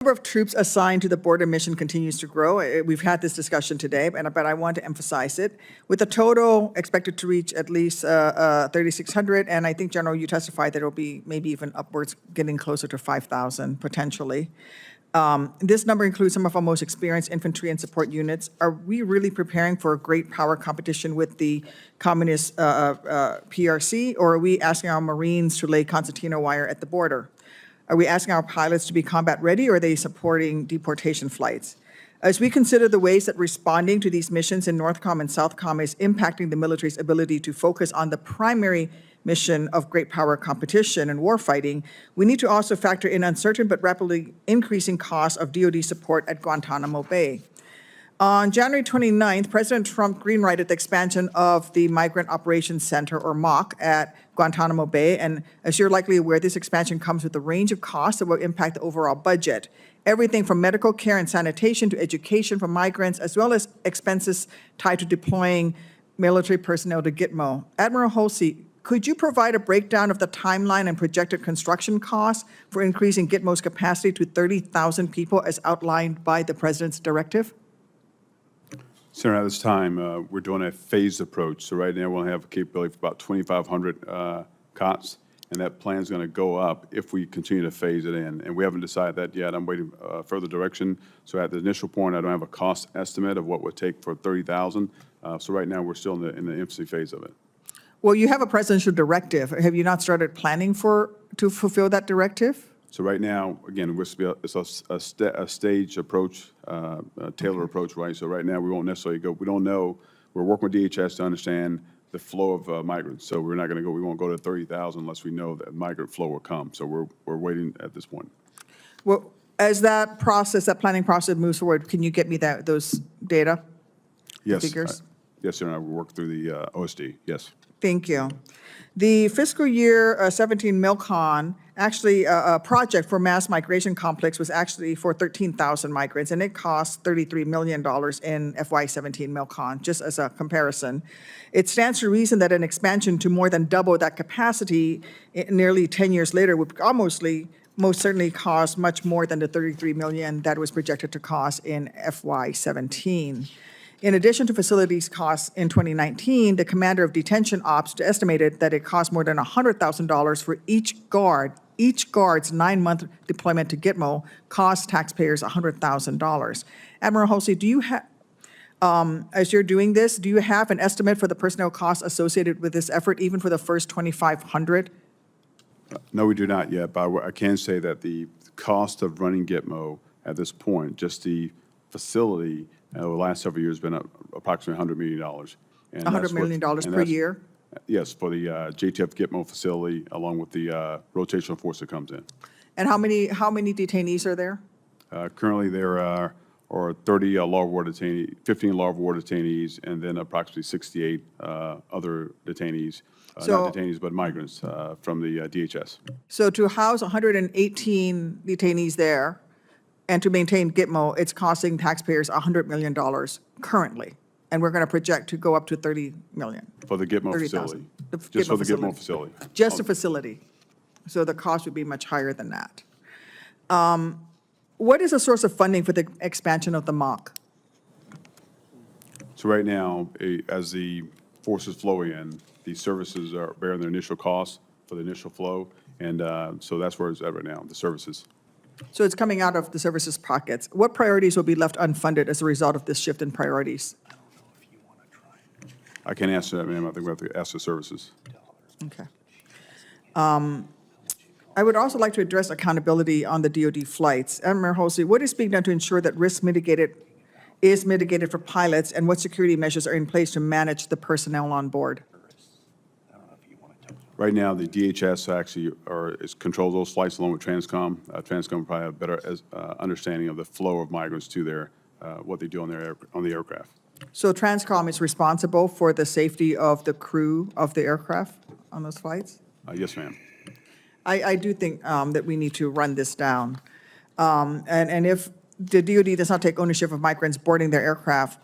Number of troops assigned to the border mission continues to grow. We've had this discussion today, but I want to emphasize it. With the total expected to reach at least 3,600, and I think, General, you testified that it'll be maybe even upwards, getting closer to 5,000 potentially. This number includes some of our most experienced infantry and support units. Are we really preparing for a great power competition with the communist PRC, or are we asking our Marines to lay concertina wire at the border? Are we asking our pilots to be combat ready, or are they supporting deportation flights? As we consider the ways that responding to these missions in NORTHCOM and SOUTHCOM is impacting the military's ability to focus on the primary mission of great power competition and warfighting, we need to also factor in uncertain but rapidly increasing costs of DoD support at Guantanamo Bay. On January 29th, President Trump greenlighted the expansion of the Migrant Operations Center, or MOC, at Guantanamo Bay. And as you're likely aware, this expansion comes with a range of costs that will impact the overall budget. Everything from medical care and sanitation to education for migrants, as well as expenses tied to deploying military personnel to Gitmo. Admiral Halsey, could you provide a breakdown of the timeline and projected construction costs for increasing Gitmo's capacity to 30,000 people as outlined by the President's directive? Senator, at this time, we're doing a phased approach. So right now, we'll have a capability for about 2,500 cots, and that plan is going to go up if we continue to phase it in. And we haven't decided that yet. I'm waiting further direction. So at the initial point, I don't have a cost estimate of what it would take for 30,000. So right now, we're still in the infancy phase of it. Well, you have a presidential directive. Have you not started planning to fulfill that directive? So right now, again, it's a stage approach, a tailored approach, right? So right now, we won't necessarily go. We don't know. We're working with DHS to understand the flow of migrants. So we're not going to go. We won't go to 30,000 unless we know that migrant flow will come. So we're waiting at this point. Well, as that planning process moves forward, can you get me those data? Yes. Figures? Yes, sir. And I will work through the OSD. Yes. Thank you. The fiscal year 17 MILCON, actually a project for mass migration complex, was actually for 13,000 migrants, and it cost $33 million in FY17 MILCON, just as a comparison. It stands to reason that an expansion to more than double that capacity nearly 10 years later would most certainly cost much more than the $33 million that was projected to cost in FY17. In addition to facilities costs in 2019, the commander of detention ops estimated that it cost more than $100,000 for each guard. Each guard's 9-month deployment to Gitmo cost taxpayers $100,000. Admiral Halsey, do you have, as you're doing this, do you have an estimate for the personnel costs associated with this effort, even for the first 2,500? No, we do not yet, but I can say that the cost of running Gitmo at this point, just the facility, over the last several years, has been approximately $100 million. And $100 million per year? Yes, for the JTF Gitmo facility, along with the rotational force that comes in. And how many detainees are there? Currently, there are 30 law of war detainees, 15 law of war detainees, and then approximately 68 other detainees, not detainees, but migrants from the DHS. So to house 118 detainees there, and to maintain Gitmo, it's costing taxpayers $100 million currently. And we're going to project to go up to $30 million. For the Gitmo facility. Just for the Gitmo facility. Just a facility. So the cost would be much higher than that. What is the source of funding for the expansion of the MOC? So right now, as the forces flow in, the services are bearing their initial costs for the initial flow. And so that's where it's at right now, the services. So it's coming out of the services pockets. What priorities will be left unfunded as a result of this shift in priorities? I can't answer that, ma'am. I think we have to ask the services. Okay. I would also like to address accountability on the DoD flights. Admiral Halsey, what is being done to ensure that risk is mitigated for pilots, and what security measures are in place to manage the personnel on board? Right now, the DHS actually controls those flights along with Transcom. Transcom probably have a better understanding of the flow of migrants to what they do on the aircraft. So Transcom is responsible for the safety of the crew of the aircraft on those flights? Yes, ma'am. I do think that we need to run this down. And if the DoD does not take ownership of migrants boarding their aircraft,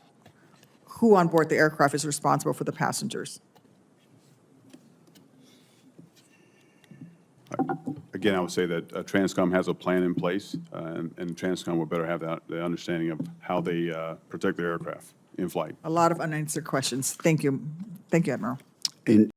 who on board the aircraft is responsible for the passengers? again, I would say that Transcom has a plan in place, and Transcom will better have the understanding of how they protect their aircraft in flight. A lot of unanswered questions. Thank you. Thank you, Admiral. And